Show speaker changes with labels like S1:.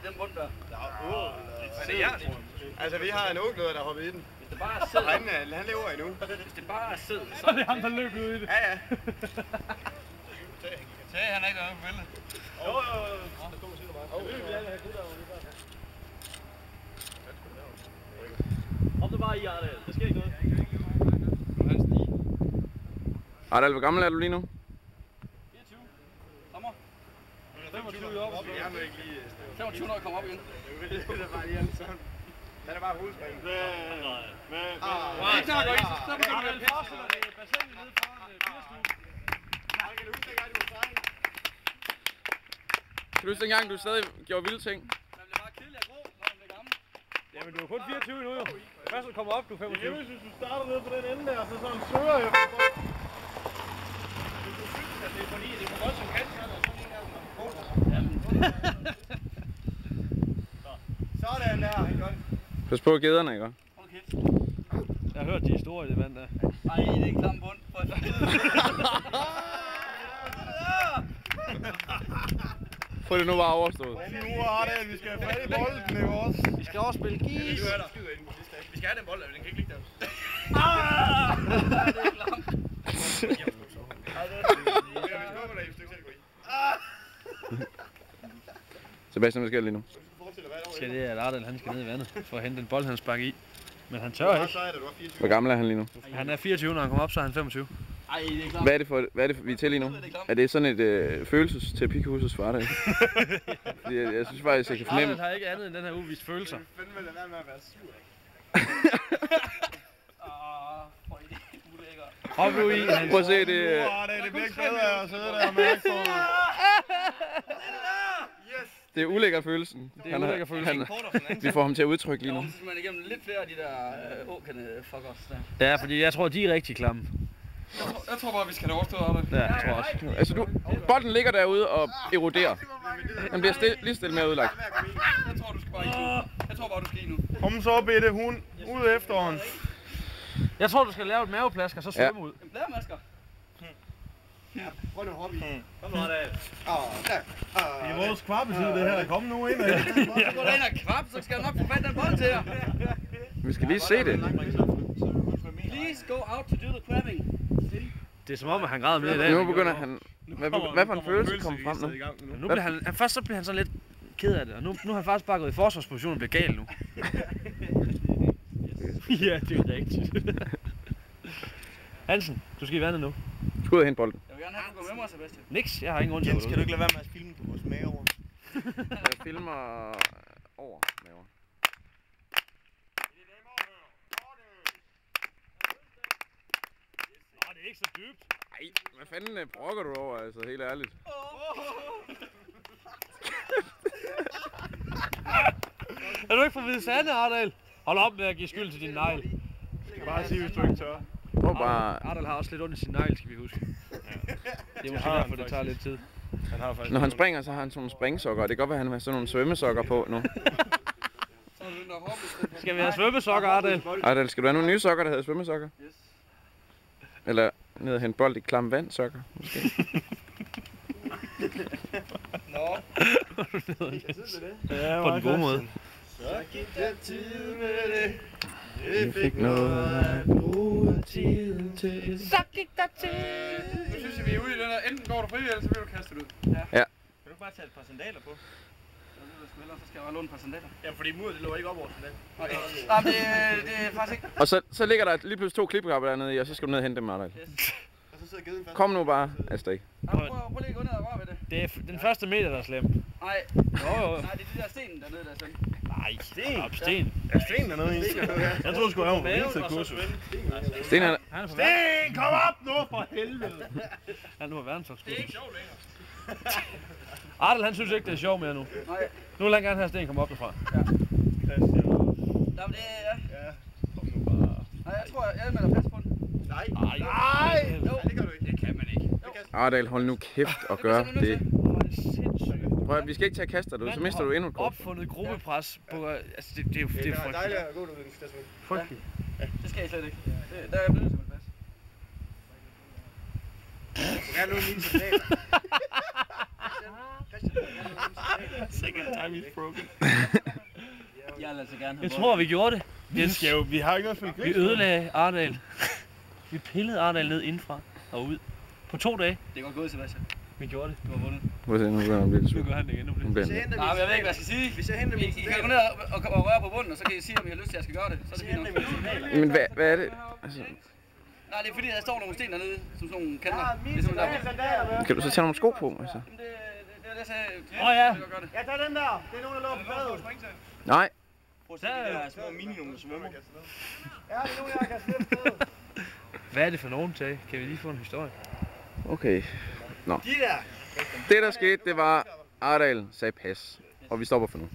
S1: den bund der.
S2: Er det jer? Altså, vi har en onkel, der hopper i den.
S1: Hvis det bare er sæd.
S2: Han lever endnu.
S1: Hvis det bare er sæd,
S3: Så er det ham, der løber ud i det.
S2: Ja, ja.
S1: Tage, han er ikke noget på billedet.
S3: Jo. Om det bare i Ardal. Der sker ikke noget.
S4: Ardal, hvor gammel er du lige nu?
S1: 24. Sommer.
S3: 25 år.
S1: 25 når jeg kommer op igen.
S2: Det er bare lige alt sådan. Han er bare hovedspring.
S1: Ikke nok, så begynder
S3: Ardal forestiller det bassinet nede foran Birstuen.
S2: Jeg kan huske, at du var
S4: Kan du huske dengang, du stadig gjorde vilde ting?
S1: Man bliver bare kedelig af grå, når man bliver gammel.
S3: Jamen, du er kun 24 nu jo. Først du kommer op, du er 25.
S2: Jeg synes, du starter nede på den ende der, så sådan søger jeg for folk.
S1: Det er fordi, det er for godt som kan, og sådan en her,
S2: Sådan der, godt.
S4: Pas på gæderne, ikke?
S1: hold kæft.
S3: Jeg har hørt de historier i det vand der.
S1: Ej, det er en klam bund.
S4: Få det nu bare overstået.
S2: Nu er det, vi skal have fat i bolden, ikke også?
S3: Vi skal også spille gis.
S2: Vi skal have den bold, den kan ikke ligge der.
S1: Det er klam.
S4: Sebastian, hvad sker der lige nu?
S3: Skal det, at Ardal han skal ned i vandet for at hente den bold, han sparker i. Men han tør ikke.
S4: Hvor gammel er han lige nu?
S3: Han er 24, når han kommer op, så er han 25.
S1: Ej, det er klart.
S4: Hvad er det, vi er til lige nu? Er det sådan et følelsesterapikursus for Ardal? Fordi jeg synes faktisk, jeg kan fornemme...
S3: Ardal har ikke andet end den her uvist følelser.
S2: Fanden vil lade være med at være sur.
S1: Hvor er det ulækkert.
S3: Hop nu i.
S4: Prøv at se det...
S2: Det bliver ikke bedre at sidde der og mærke på.
S4: Det er ulækker følelsen.
S3: Det er ulækker følelsen.
S4: Vi får ham til at udtrykke lige nu.
S1: Så skal man igennem lidt flere af de der åkende fuckers der.
S3: Ja, fordi jeg tror, de er rigtig klamme.
S1: Jeg tror bare, vi skal have overstået af det.
S3: Ja, jeg tror også.
S4: Altså, bolden ligger derude og eroderer. Den bliver lige stille mere udlagt.
S1: Jeg tror, du skal bare i nu. Jeg tror bare, du skal i nu.
S2: Kom så, Bette, hun ud efter os.
S3: Jeg tror, du skal lave et maveplask og så svømme ud.
S1: En blæremasker.
S2: Prøv nu at hoppe i.
S3: Kom nu, Ardal.
S2: Det er vores kvappeside, det her. Kom nu ind.
S1: Så går der ind og kvap, så skal jeg nok få fat den bold til jer.
S4: Vi skal lige se det.
S1: Please go out to do the crabbing.
S3: Det er som om, at han græder med i dag.
S4: Nu begynder han... Hvad for en følelse kommer frem nu?
S3: Nu bliver han, først så bliver han sådan lidt ked af det, og nu er han faktisk bare gået i forsvarsposition og bliver gal nu. Ja, det er rigtigt. Hansen, du skal i vandet nu.
S4: Du skal ud og hente bolden.
S1: Jeg vil gerne have, at du går med mig, Sebastian.
S3: Niks, jeg har ingen grund til at
S2: Jens, kan du ikke lade være med at filme på vores maver?
S4: Jeg filmer over maver.
S3: Nå, det er ikke så dybt.
S4: Ej, hvad fanden brokker du over, altså, helt ærligt.
S3: Er du ikke for hvide sande, Ardal? Hold op med at give skyld til din negl.
S2: Bare sige, hvis du ikke tør.
S4: Prøv bare...
S3: Ardal har også lidt ondt i sin negl, skal vi huske. Ja. Det er måske derfor, det tager lidt tid.
S4: Når han springer, så har han sådan nogle springsokker, og det kan godt være, at han har sådan nogle svømmesokker på nu.
S3: Skal vi have svømmesokker, Ardal?
S4: Ardal, skal du have nogle nye sokker, der hedder svømmesokker?
S1: Yes.
S4: Eller ned og hente bold i klam vand sokker, måske?
S1: Nå.
S3: På den gode måde.
S2: Så gik der tid med det.
S4: Vi fik noget at bruge tiden til.
S3: Så gik der til.
S1: Nu synes jeg, vi er ude i den her. Enten går du fri, eller så bliver du kastet ud.
S4: Ja.
S2: Kan du ikke bare tage et par sandaler på?
S1: Så skal jeg bare låne et par sandaler.
S2: Ja, fordi muret, det lå ikke op over sandaler.
S1: Okay. Nej, det er faktisk ikke.
S4: Og så ligger der lige pludselig 2 klippeklapper dernede i, og så skal du ned og hente dem, Ardal.
S1: Yes.
S2: Og så sidder geden fast.
S4: Kom nu bare, afsted.
S1: Prøv lige at gå ned og røre ved det.
S3: Det er den første meter, der er slem.
S1: Nej.
S3: Jo.
S1: Nej, det er de der sten dernede, der er sådan.
S3: Nej, sten. Sten.
S2: Ja, sten er noget i. Jeg tror sgu, han var på hele kursus.
S4: Sten er...
S3: Han er på
S2: Sten, kom op nu for helvede!
S3: Han er på verdensholdskurs.
S1: Det er ikke sjovt længere.
S3: Ardal, han synes ikke, det er sjovt mere nu.
S1: Nej.
S3: Nu vil han gerne have Sten komme op derfra.
S1: Ja.
S2: Christian.
S1: Nå, men det er...
S2: Ja, kom nu bare.
S1: Nej, jeg tror, jeg melder fast på den.
S2: Nej.
S3: Nej.
S1: Jo.
S2: Det kan du ikke.
S1: Det kan man ikke.
S4: Ardal, hold nu kæft og gør det.
S3: Hvor er det sindssygt.
S4: Prøv at, vi skal ikke tage kaster dig ud, så mister du endnu et kort.
S3: Opfundet gruppepres på... Altså, det er jo
S2: Det er
S3: frygteligt.
S2: dejligt at gå ud i den station.
S3: Frygteligt.
S1: Det skal jeg slet ikke. Der er jeg blevet til at passe.
S2: Jeg er nu mine sandaler. Second time he's broken.
S5: Jeg vil altså gerne have
S3: Jeg tror, vi gjorde det.
S2: Vi har ikke noget for
S3: Vi ødelagde Arndal. Vi pillede Arndal ned indfra og ud. På 2 dage.
S5: Det er godt gået, Sebastian.
S3: Vi gjorde det.
S5: Du har vundet.
S4: Må se, nu begynder han at blive lidt
S3: Nu
S4: sur.
S3: gør han det igen. Nu bliver
S4: Nu bliver
S3: det.
S4: han-
S5: Nej, men jeg ved ikke, hvad jeg skal sige.
S2: Hvis jeg henter min
S5: I kan gå ned og røre på bunden, og så kan I sige, om I har lyst til, at jeg skal gøre det. Så er det fint nok.
S4: Men hvad er det? Altså,
S5: Nej, det er fordi, der står nogle sten dernede, som sådan nogle kanter. Ligesom der.
S4: kan du så tage nogle sko på? Altså?
S5: Det er det, jeg sagde.
S3: Åh, ja.
S5: Jeg kan godt gøre det.
S2: Ja, tag den der. Det er nogen, der lå på badet.
S4: Nej.
S5: Prøv at se de der små mini-nogle svømmer.
S2: Ja, det er nogen, jeg kan slippe badet.
S3: Hvad er det for nogen tag? Kan vi lige få en historie?
S4: Okay.
S2: De der.
S4: Det der skete, det var Arndal sagde pas. Og vi stopper for nu.